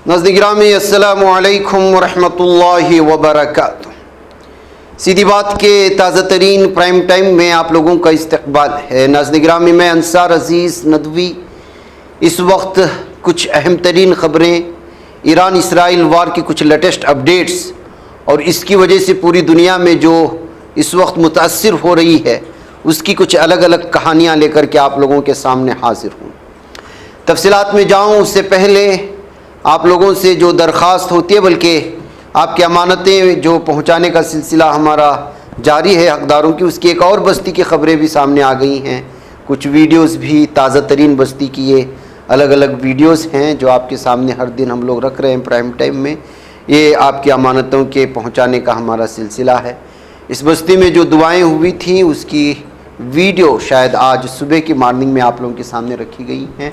नाज़रीन अस्सलामु अलैकुम वरहमतुल्लाहि वबरकातुहू। सीधी बात के ताज़ा तरीन प्राइम टाइम में आप लोगों का इस्तकबाल है। नाज़रीन मैं अंसार अज़ीज़ नदवी इस वक्त कुछ अहम तरीन ख़बरें, ईरान इसराइल वार की कुछ लेटेस्ट अपडेट्स और इसकी वजह से पूरी दुनिया में जो इस वक्त मुतासिर हो रही है उसकी कुछ अलग अलग कहानियाँ लेकर के आप लोगों के सामने हाजिर हूँ। तफसीलात में जाऊँ उससे पहले आप लोगों से जो दरख्वास्त होती है, बल्कि आपकी अमानतें जो पहुंचाने का सिलसिला हमारा जारी है हकदारों की, उसकी एक और बस्ती की ख़बरें भी सामने आ गई हैं। कुछ वीडियोस भी ताज़ा तरीन बस्ती की ये अलग अलग वीडियोस हैं जो आपके सामने हर दिन हम लोग रख रहे हैं प्राइम टाइम में। ये आपकी अमानतों के पहुंचाने का हमारा सिलसिला है। इस बस्ती में जो दुआएँ हुई थी उसकी वीडियो शायद आज सुबह की मॉर्निंग में आप लोगों के सामने रखी गई हैं।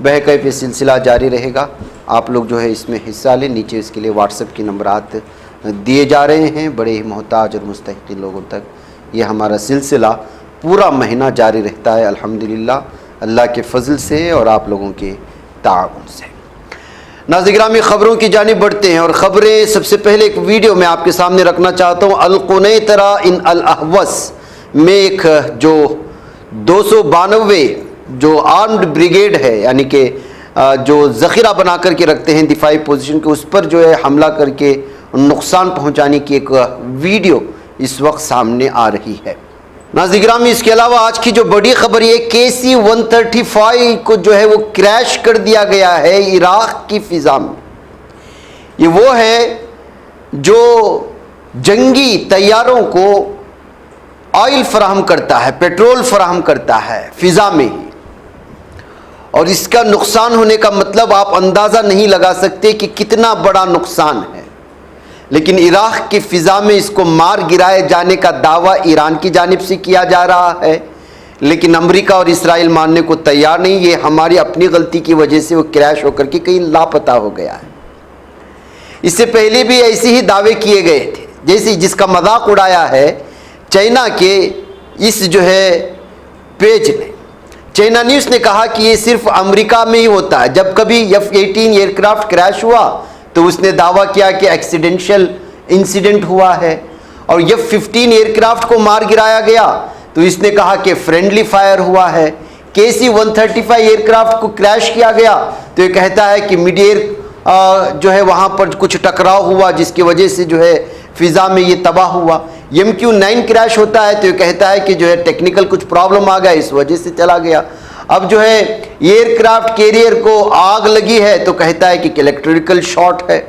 बहकैफ़ ये सिलसिला जारी रहेगा। आप लोग जो है इसमें हिस्सा लें। नीचे इसके लिए व्हाट्सएप के नंबरात दिए जा रहे हैं। बड़े ही मोहताज और मुस्तहिक़ लोगों तक ये हमारा सिलसिला पूरा महीना जारी रहता है अल्हम्दुलिल्लाह, अल्लाह के फ़ज़ल से और आप लोगों के ताउन से। नाज़रीन ख़बरों की जानिब बढ़ते हैं और ख़बरें सबसे पहले एक वीडियो मैं आपके सामने रखना चाहता हूँ। अल-क़ुनैतरा इन अल-अहवस में एक जो 292 जो आर्म्ड ब्रिगेड है, यानी कि जो ज़ख़ीरा बना करके रखते हैं दिफाई पोजीशन के, उस पर जो है हमला करके नुकसान पहुंचाने की एक वीडियो इस वक्त सामने आ रही है। नाज़रीन इसके अलावा आज की जो बड़ी खबर ये KC-135 को जो है वो क्रैश कर दिया गया है इराक़ की फ़िज़ा में। ये वो है जो जंगी तैयारों को ऑयल फराहम करता है, पेट्रोल फराहम करता है फ़िज़ा में ही, और इसका नुकसान होने का मतलब आप अंदाज़ा नहीं लगा सकते कि कितना बड़ा नुकसान है। लेकिन इराक़ की फ़िज़ा में इसको मार गिराए जाने का दावा ईरान की जानिब से किया जा रहा है, लेकिन अमेरिका और इसराइल मानने को तैयार नहीं। ये हमारी अपनी गलती की वजह से वो क्रैश होकर के कहीं लापता हो गया है। इससे पहले भी ऐसे ही दावे किए गए थे, जैसे जिसका मजाक उड़ाया है चाइना के इस जो है पेज ने। चाइना न्यूज़ ने कहा कि ये सिर्फ अमेरिका में ही होता है। जब कभी F-18 एयरक्राफ्ट क्रैश हुआ तो उसने दावा किया कि एक्सीडेंशियल इंसिडेंट हुआ है, और F-15 एयरक्राफ्ट को मार गिराया गया तो इसने कहा कि फ्रेंडली फायर हुआ है। KC-135 एयरक्राफ्ट को क्रैश किया गया तो ये कहता है कि मिड एयर जो है वहाँ पर कुछ टकराव हुआ जिसकी वजह से जो है फ़िज़ा में ये तबाह हुआ। MQ-9 क्रैश होता है तो ये कहता है कि जो है टेक्निकल कुछ प्रॉब्लम आ गया, इस वजह से चला गया। अब जो है एयरक्राफ्ट कैरियर को आग लगी है तो कहता है कि इलेक्ट्रिकल शॉर्ट है।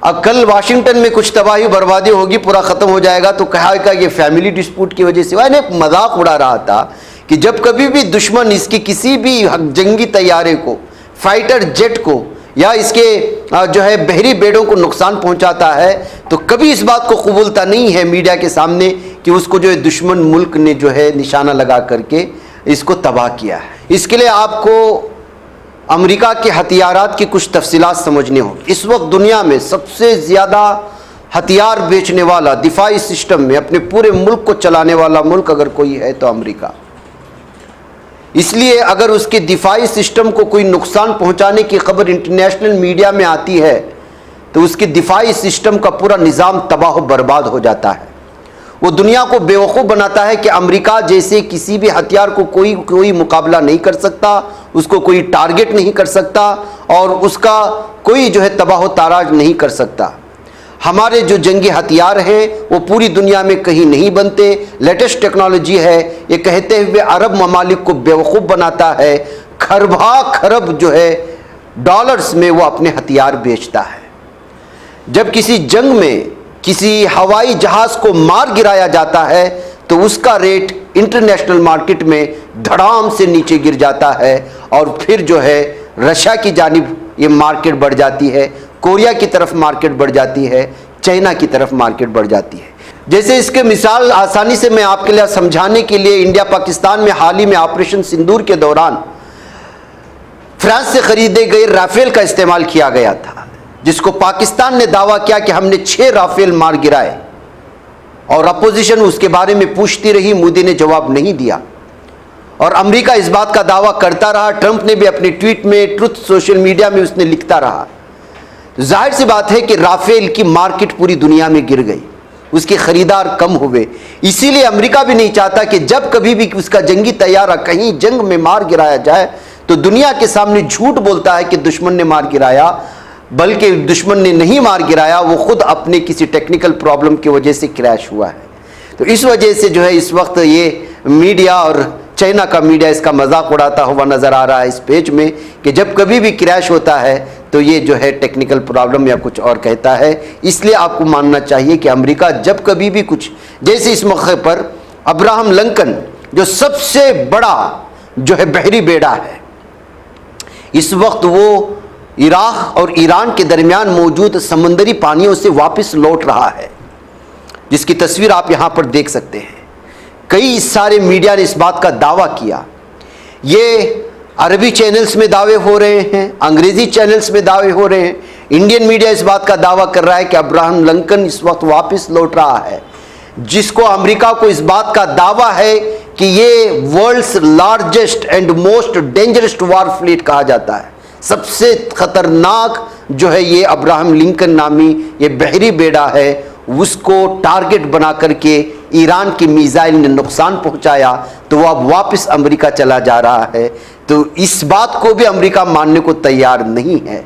अब कल वाशिंगटन में कुछ तबाही बर्बादी होगी, पूरा ख़त्म हो जाएगा तो कहा कि ये फैमिली डिस्प्यूट की वजह से। वह एक मजाक उड़ा रहा था कि जब कभी भी दुश्मन इसकी किसी भी जंगी तैयारे को, फाइटर जेट को या इसके जो है बहरी बेड़ों को नुकसान पहुंचाता है तो कभी इस बात को कबूलता नहीं है मीडिया के सामने कि उसको जो है दुश्मन मुल्क ने जो है निशाना लगा करके इसको तबाह किया है। इसके लिए आपको अमेरिका के हथियारात की कुछ तफसीलात समझनी होगी। इस वक्त दुनिया में सबसे ज़्यादा हथियार बेचने वाला, दिफाई सिस्टम में अपने पूरे मुल्क को चलाने वाला मुल्क अगर कोई है तो अमेरिका। इसलिए अगर उसके दिफाई सिस्टम को कोई नुकसान पहुंचाने की खबर इंटरनेशनल मीडिया में आती है तो उसके दिफाई सिस्टम का पूरा निज़ाम तबाह बर्बाद हो जाता है। वो दुनिया को बेवकूफ़ बनाता है कि अमेरिका जैसे किसी भी हथियार को कोई मुकाबला नहीं कर सकता, उसको कोई टारगेट नहीं कर सकता और उसका कोई जो है तबाह ताराज नहीं कर सकता। हमारे जो जंगी हथियार हैं वो पूरी दुनिया में कहीं नहीं बनते, लेटेस्ट टेक्नोलॉजी है। ये कहते हुए अरब ममालिक को बेवकूफ़ बनाता है, खरबा खरब जो है डॉलर्स में वो अपने हथियार बेचता है। जब किसी जंग में किसी हवाई जहाज़ को मार गिराया जाता है तो उसका रेट इंटरनेशनल मार्केट में धड़ाम से नीचे गिर जाता है और फिर जो है रशिया की जानिब ये मार्केट बढ़ जाती है, कोरिया की तरफ मार्केट बढ़ जाती है, चाइना की तरफ मार्केट बढ़ जाती है। जैसे इसके मिसाल आसानी से मैं आपके लिए समझाने के लिए, इंडिया पाकिस्तान में हाल ही में ऑपरेशन सिंदूर के दौरान फ्रांस से खरीदे गए राफेल का इस्तेमाल किया गया था, जिसको पाकिस्तान ने दावा किया कि हमने 6 राफेल मार गिराए और अपोजिशन उसके बारे में पूछती रही, मोदी ने जवाब नहीं दिया और अमेरिका इस बात का दावा करता रहा। ट्रंप ने भी अपने ट्वीट में, ट्रुथ सोशल मीडिया में उसने लिखता रहा जाहिर सी बात है कि राफेल की मार्केट पूरी दुनिया में गिर गई, उसके खरीदार कम हुए। इसीलिए अमेरिका भी नहीं चाहता कि जब कभी भी उसका जंगी तैयारा कहीं जंग में मार गिराया जाए तो दुनिया के सामने झूठ बोलता है कि दुश्मन ने मार गिराया, बल्कि दुश्मन ने नहीं मार गिराया, वो खुद अपने किसी टेक्निकल प्रॉब्लम की वजह से क्रैश हुआ है। तो इस वजह से जो है इस वक्त ये मीडिया और चाइना का मीडिया इसका मजाक उड़ाता हुआ नजर आ रहा है इस पेज में कि जब कभी भी क्रैश होता है तो ये जो है टेक्निकल प्रॉब्लम या कुछ और कहता है। इसलिए आपको मानना चाहिए कि अमेरिका जब कभी भी कुछ, जैसे इस मौके पर अब्राहम लिंकन जो सबसे बड़ा जो है बहरी बेड़ा है, इस वक्त वो इराक और ईरान के दरमियान मौजूद समंदरी पानियों से वापस लौट रहा है, जिसकी तस्वीर आप यहां पर देख सकते हैं। कई सारे मीडिया ने इस बात का दावा किया, ये अरबी चैनल्स में दावे हो रहे हैं, अंग्रेजी चैनल्स में दावे हो रहे हैं, इंडियन मीडिया इस बात का दावा कर रहा है कि अब्राहम लिंकन इस वक्त वापस लौट रहा है, जिसको अमेरिका को इस बात का दावा है कि ये world's largest and most dangerous war fleet कहा जाता है। सबसे खतरनाक जो है ये अब्राहम लिंकन नामी ये बहरी बेड़ा है, उसको टारगेट बना करके ईरान की मिसाइल ने नुकसान पहुंचाया, तो वह अब वापस अमेरिका चला जा रहा है। तो इस बात को भी अमेरिका मानने को तैयार नहीं है,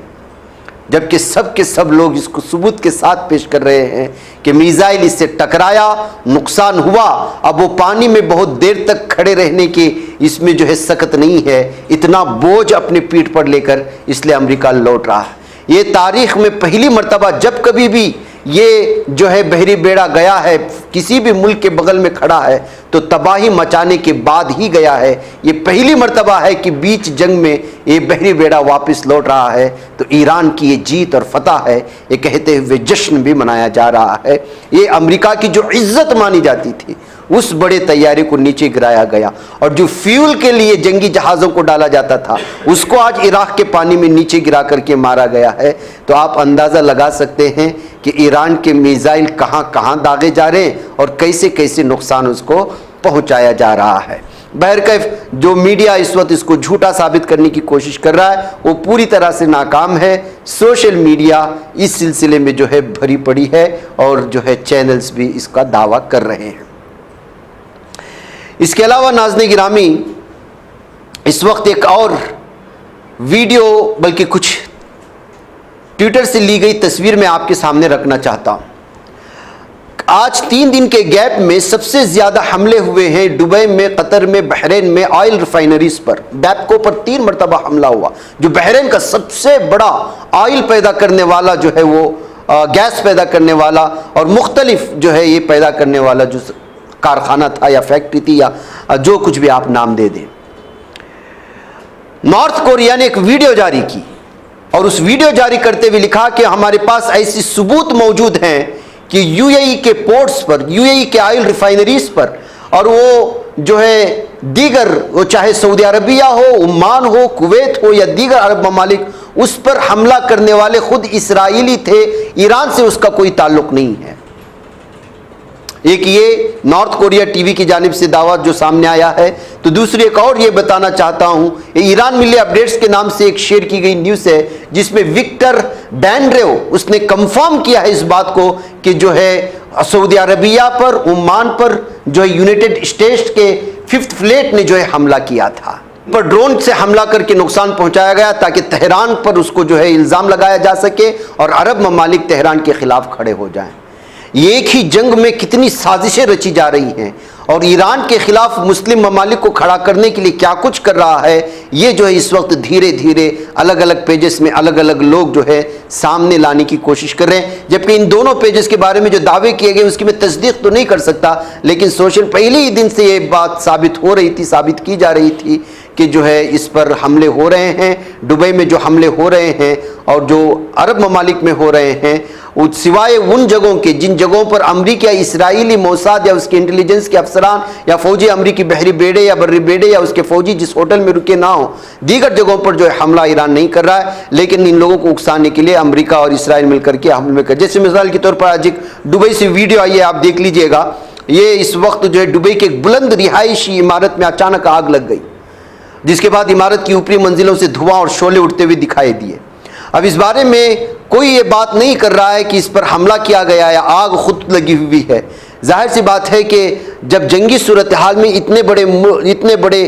जबकि सब के सब लोग इसको सबूत के साथ पेश कर रहे हैं कि मिसाइल इससे टकराया, नुकसान हुआ, अब वो पानी में बहुत देर तक खड़े रहने की इसमें जो है सकत नहीं है, इतना बोझ अपने पीठ पर लेकर इसलिए अमेरिका लौट रहा है। ये तारीख में पहली मर्तबा जब कभी भी ये जो है बहरी बेड़ा गया है, किसी भी मुल्क के बगल में खड़ा है तो तबाही मचाने के बाद ही गया है। ये पहली मर्तबा है कि बीच जंग में ये बहरी बेड़ा वापस लौट रहा है। तो ईरान की ये जीत और फतह है, ये कहते हुए जश्न भी मनाया जा रहा है। ये अमेरिका की जो इज्जत मानी जाती थी उस बड़े तैयारी को नीचे गिराया गया, और जो फ्यूल के लिए जंगी जहाज़ों को डाला जाता था उसको आज इराक के पानी में नीचे गिरा करके मारा गया है। तो आप अंदाज़ा लगा सकते हैं कि ईरान के मिसाइल कहाँ कहाँ दागे जा रहे हैं और कैसे कैसे नुकसान उसको पहुँचाया जा रहा है। बहरकैफ जो मीडिया इस वक्त इसको झूठा साबित करने की कोशिश कर रहा है वो पूरी तरह से नाकाम है। सोशल मीडिया इस सिलसिले में जो है भरी पड़ी है और जो है चैनल्स भी इसका दावा कर रहे हैं। इसके अलावा नाज़रीन गिरामी, इस वक्त एक और वीडियो, बल्कि कुछ ट्विटर से ली गई तस्वीर मैं आपके सामने रखना चाहता हूं। आज 3 दिन के गैप में सबसे ज्यादा हमले हुए हैं दुबई में, कतर में, बहरीन में ऑयल रिफाइनरीज पर। बैपको पर 3 मरतबा हमला हुआ, जो बहरीन का सबसे बड़ा ऑयल पैदा करने वाला जो है वो गैस पैदा करने वाला और मुख्तलिफ जो है ये पैदा करने वाला जो कारखाना था या फैक्ट्री थी या जो कुछ भी आप नाम दे दें। नॉर्थ कोरिया ने एक वीडियो जारी की और उस वीडियो जारी करते हुए लिखा कि हमारे पास ऐसी सबूत मौजूद हैं कि यूएई के पोर्ट्स पर, यूएई के ऑयल रिफाइनरीज पर और वो जो है दीगर, वो चाहे सऊदी अरबिया हो, ओमान हो, कुवैत हो या दीगर अरब ममालिक, उस पर हमला करने वाले खुद इसराइली थे, ईरान से उसका कोई ताल्लुक नहीं है। एक ये नॉर्थ कोरिया टीवी की जानिब से दावा जो सामने आया है, तो दूसरी एक और ये बताना चाहता हूं, ईरान मिले अपडेट्स के नाम से एक शेयर की गई न्यूज़ है जिसमें विक्टर बैनरेव उसने कंफर्म किया है इस बात को कि जो है सऊदी अरबिया पर, ओमान पर जो है यूनाइटेड स्टेट्स के 5th फ्लीट ने जो है हमला किया था, पर ड्रोन से हमला करके नुकसान पहुंचाया गया ताकि तेहरान पर उसको जो है इल्ज़ाम लगाया जा सके और अरब ममालिक तेहरान के खिलाफ खड़े हो जाएं। एक ही जंग में कितनी साजिशें रची जा रही हैं और ईरान के खिलाफ मुस्लिम ममालिक को खड़ा करने के लिए क्या कुछ कर रहा है, ये जो है इस वक्त धीरे धीरे अलग अलग पेजेस में अलग अलग लोग जो है सामने लाने की कोशिश कर रहे हैं। जबकि इन दोनों पेजेस के बारे में जो दावे किए गए उसकी मैं तस्दीक तो नहीं कर सकता, लेकिन सोशल पहले ही दिन से ये बात साबित हो रही थी, साबित की जा रही थी कि जो है इस पर हमले हो रहे हैं। दुबई में जो हमले हो रहे हैं और जो अरब ममालिक में हो रहे हैं, सिवाय उन जगहों के जिन जगहों पर अमरीकी या इसराइली मोसाद या उसके इंटेलिजेंस के अफसरान या फौजी अमरीकी बहरी बेड़े या बर्री बेड़े या उसके फौजी जिस होटल में रुके ना हो, दीगर जगहों पर जो है हमला ईरान नहीं कर रहा है। लेकिन इन लोगों को उकसाने के लिए अमरीका और इसराइल मिलकर के हमले कर, जैसे मिसाल के तौर पर आज एक दुबई से वीडियो आई है, आप देख लीजिएगा। ये इस वक्त जो है दुबई के एक बुलंद रिहायशी इमारत में अचानक आग लग गई, जिसके बाद इमारत की ऊपरी मंजिलों से धुआं और शोले उठते हुए दिखाई दिए। अब इस बारे में कोई ये बात नहीं कर रहा है कि इस पर हमला किया गया या आग खुद लगी हुई है। जाहिर सी बात है कि जब जंगी सूरत हाल में इतने बड़े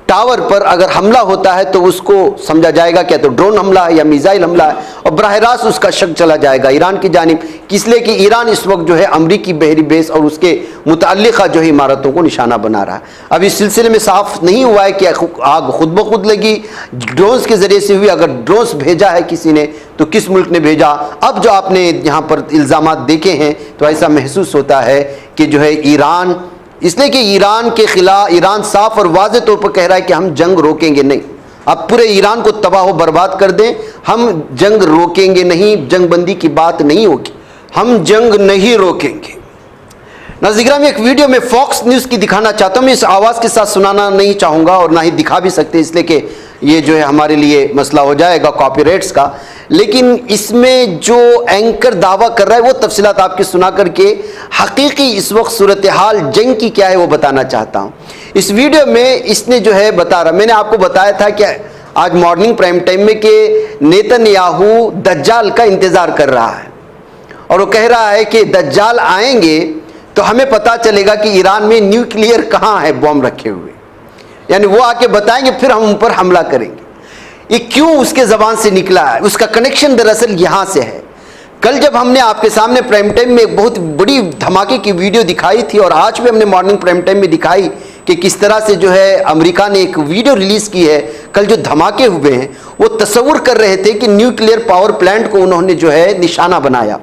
टावर पर अगर हमला होता है तो उसको समझा जाएगा क्या तो ड्रोन हमला है या मिसाइल हमला है, और बराह रास्त उसका शक चला जाएगा ईरान की जानिब, इसलिए कि ईरान इस वक्त जो है अमरीकी बहरी बेस और उसके मुतअल्लिक़ा जो है इमारतों को निशाना बना रहा है। अब इस सिलसिले में साफ नहीं हुआ है कि आग खुद ब खुद लगी, ड्रोन्स के ज़रिए से हुई। अगर ड्रोन्स भेजा है किसी ने तो किस मुल्क ने भेजा। अब जो आपने यहाँ पर इल्ज़ामात देखे हैं तो ऐसा महसूस होता है कि जो है ईरान, इसलिए कि ईरान के खिलाफ ईरान साफ और वाज़ेह तौर पर कह रहा है कि हम जंग रोकेंगे नहीं। अब पूरे ईरान को तबाह व बर्बाद कर दें, हम जंग रोकेंगे नहीं, जंग बंदी की बात नहीं होगी, हम जंग नहीं रोकेंगे। नाज़रीन, मैं एक वीडियो में फॉक्स न्यूज़ की दिखाना चाहता हूँ। मैं इस आवाज़ के साथ सुनाना नहीं चाहूँगा और ना ही दिखा भी सकते, इसलिए कि ये जो है हमारे लिए मसला हो जाएगा कॉपीराइट्स का। लेकिन इसमें जो एंकर दावा कर रहा है वो तफसीलात आपके सुना करके हकीकी इस वक्त सूरत हाल जंग की क्या है वो बताना चाहता हूँ। इस वीडियो में इसने जो है बता रहा, मैंने आपको बताया था कि आज मॉर्निंग प्राइम टाइम में कि नेतन्याहू दज्जाल का इंतज़ार कर रहा है और वो कह रहा है कि दज्जाल आएंगे तो हमें पता चलेगा कि ईरान में न्यूक्लियर कहाँ है बॉम्ब रखे हुए, यानी वो आके बताएंगे फिर हम उन पर हमला करेंगे। ये क्यों उसके ज़बान से निकला है, उसका कनेक्शन दरअसल यहाँ से है। कल जब हमने आपके सामने प्राइम टाइम में एक बहुत बड़ी धमाके की वीडियो दिखाई थी और आज भी हमने मॉर्निंग प्राइम टाइम में दिखाई कि किस तरह से जो है अमेरिका ने एक वीडियो रिलीज़ की है। कल जो धमाके हुए हैं वो तस्वुर कर रहे थे कि न्यूक्लियर पावर प्लांट को उन्होंने जो है निशाना बनाया,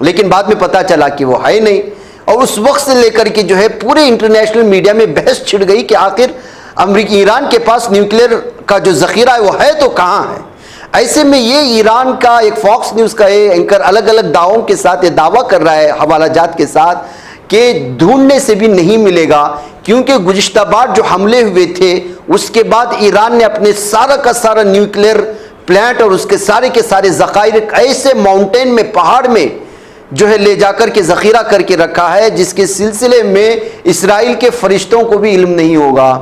लेकिन बाद में पता चला कि वो है नहीं। और उस वक्त से लेकर के जो है पूरे इंटरनेशनल मीडिया में बहस छिड़ गई कि आखिर अमेरिकी ईरान के पास न्यूक्लियर का जो ज़ख़ीरा है वो है तो कहाँ है। ऐसे में ये ईरान का एक फॉक्स न्यूज़ का ये एंकर अलग अलग दावों के साथ ये दावा कर रहा है हवाला जात के साथ कि ढूंढने से भी नहीं मिलेगा, क्योंकि गुज़िश्ता बार जो हमले हुए थे उसके बाद ईरान ने अपने सारा का सारा न्यूक्लियर प्लांट और उसके सारे के सारे ज़ख़ायर ऐसे माउंटेन में, पहाड़ में जो है ले जाकर के ज़ख़ीरा करके रखा है जिसके सिलसिले में इसराइल के फरिश्तों को भी इल्म नहीं होगा,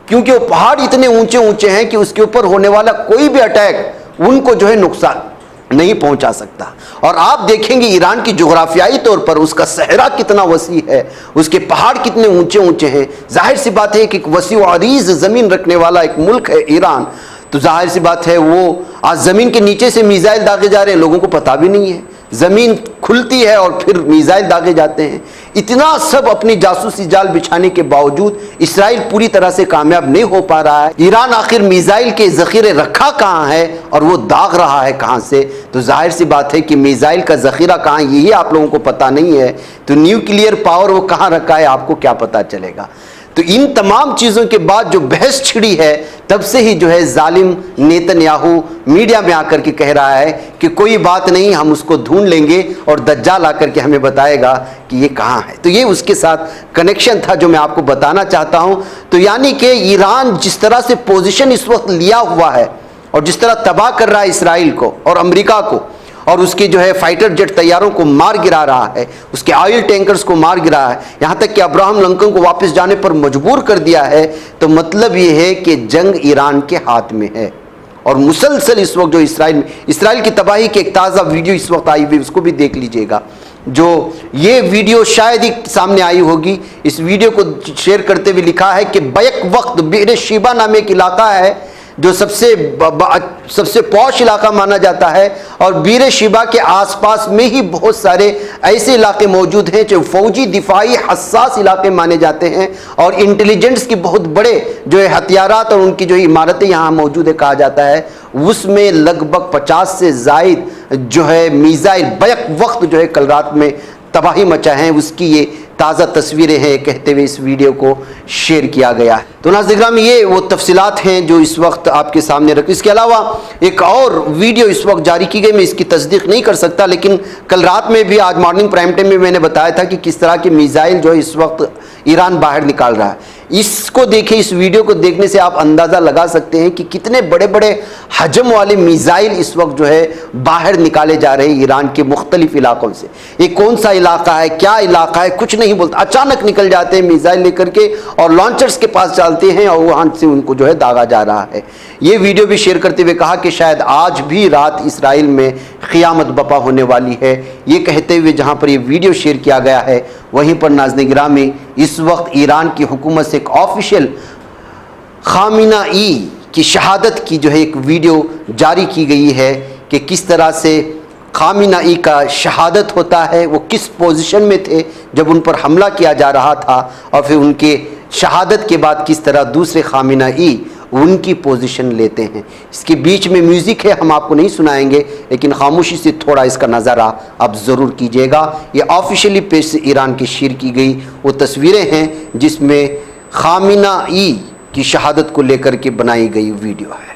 क्योंकि वो पहाड़ इतने ऊंचे ऊंचे हैं कि उसके ऊपर होने वाला कोई भी अटैक उनको जो है नुकसान नहीं पहुंचा सकता। और आप देखेंगे ईरान की जोग्राफियाई तौर पर उसका सहरा कितना वसी है, उसके पहाड़ कितने ऊंचे ऊंचे हैं। जाहिर सी बात है कि एक वसी व अरीज़ ज़मीन रखने वाला एक मुल्क है ईरान, तो जाहिर सी बात है वो आज ज़मीन के नीचे से मिसाइल दागे जा रहे हैं, लोगों को पता भी नहीं है। ज़मीन खुलती है और फिर मिसाइल दागे जाते हैं। इतना सब अपनी जासूसी जाल बिछाने के बावजूद इसराइल पूरी तरह से कामयाब नहीं हो पा रहा है। ईरान आखिर मिसाइल के ज़ख़ीरे रखा कहाँ है और वो दाग रहा है कहाँ से, तो जाहिर सी बात है कि मिसाइल का ज़ख़ीरा कहाँ है यही आप लोगों को पता नहीं है, तो न्यूक्लियर पावर वो कहाँ रखा है आपको क्या पता चलेगा। तो इन तमाम चीज़ों के बाद जो बहस छिड़ी है तब से ही जो है जालिम नेतन्याहू मीडिया में आकर के कह रहा है कि कोई बात नहीं, हम उसको ढूंढ लेंगे और दज्जाल आकर के हमें बताएगा कि ये कहाँ है। तो ये उसके साथ कनेक्शन था जो मैं आपको बताना चाहता हूँ। तो यानी कि ईरान जिस तरह से पोजीशन इस वक्त लिया हुआ है और जिस तरह तबाह कर रहा है इसराइल को और अमेरिका को, और उसके जो है फाइटर जेट तैयारों को मार गिरा रहा है, उसके ऑयल टैंकर्स को मार गिरा है, यहाँ तक कि अब्राहम लिंकन को वापस जाने पर मजबूर कर दिया है, तो मतलब ये है कि जंग ईरान के हाथ में है। और मुसलसल इस वक्त जो इसराइल की तबाही की एक ताज़ा वीडियो इस वक्त आई हुई, उसको भी देख लीजिएगा। जो ये वीडियो शायद ही सामने आई होगी, इस वीडियो को शेयर करते हुए लिखा है कि बैक वक्त बीर शिबा नामे एक इलाका है जो सबसे पॉश इलाका माना जाता है, और बीर शिबा के आसपास में ही बहुत सारे ऐसे इलाके मौजूद हैं जो फौजी दिफाई हसास इलाके माने जाते हैं, और इंटेलिजेंस की बहुत बड़े जो है हथियारात और उनकी जो इमारतें यहाँ मौजूद है कहा जाता है। उसमें लगभग 50 से ज़ायद जो है मिसाइल बैक वक्त जो है कल रात में तबाही मचा है, उसकी ये ताज़ा तस्वीरें हैं कहते हुए इस वीडियो को शेयर किया गया है। तो नाज़रीन, ये वो तफसीलात हैं जो इस वक्त आपके सामने रख। इसके अलावा एक और वीडियो इस वक्त जारी की गई, मैं इसकी तस्दीक नहीं कर सकता, लेकिन कल रात में भी आज मॉर्निंग प्राइम टाइम में मैंने बताया था कि किस तरह के मिसाइल जो है इस वक्त ईरान बाहर निकाल रहा है। इसको देखें, इस वीडियो को देखने से आप अंदाज़ा लगा सकते हैं कि कितने बड़े बड़े हजम वाले मिसाइल इस वक्त जो है बाहर निकाले जा रहे हैं ईरान के मुख्तलिफ इलाकों से। ये कौन सा इलाका है, क्या इलाका है, कुछ नहीं बोलता, अचानक निकल जाते हैं मिसाइल लेकर के और लॉन्चर्स के पास चलते हैं और वहाँ से उनको जो है दागा जा रहा है। ये वीडियो भी शेयर करते हुए कहा कि शायद आज भी रात इसराइल में क़ियामत बपा होने वाली है। ये कहते हुए जहाँ पर ये वीडियो शेयर किया गया है, वहीं पर नाज़रीन गिरामी इस वक्त ईरान की हुकूमत से एक ऑफिशियल खामिनेई की शहादत की जो है एक वीडियो जारी की गई है कि किस तरह से खामिनेई का शहादत होता है, वो किस पोजीशन में थे जब उन पर हमला किया जा रहा था, और फिर उनके शहादत के बाद किस तरह दूसरे खामिनेई उनकी पोजीशन लेते हैं। इसके बीच में म्यूज़िक है, हम आपको नहीं सुनाएंगे, लेकिन खामोशी से थोड़ा इसका नज़ारा आप ज़रूर कीजिएगा। ये ऑफिशियली पेश से ईरान की शेयर की गई वो तस्वीरें हैं जिसमें खामिनेई की शहादत को लेकर के बनाई गई वीडियो है।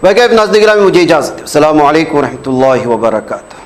वह नाज़रीन गिरामी मुझे इजाज़त। अस्सलामु अलैकुम रहमतुल्लाहि व बरकातुहू।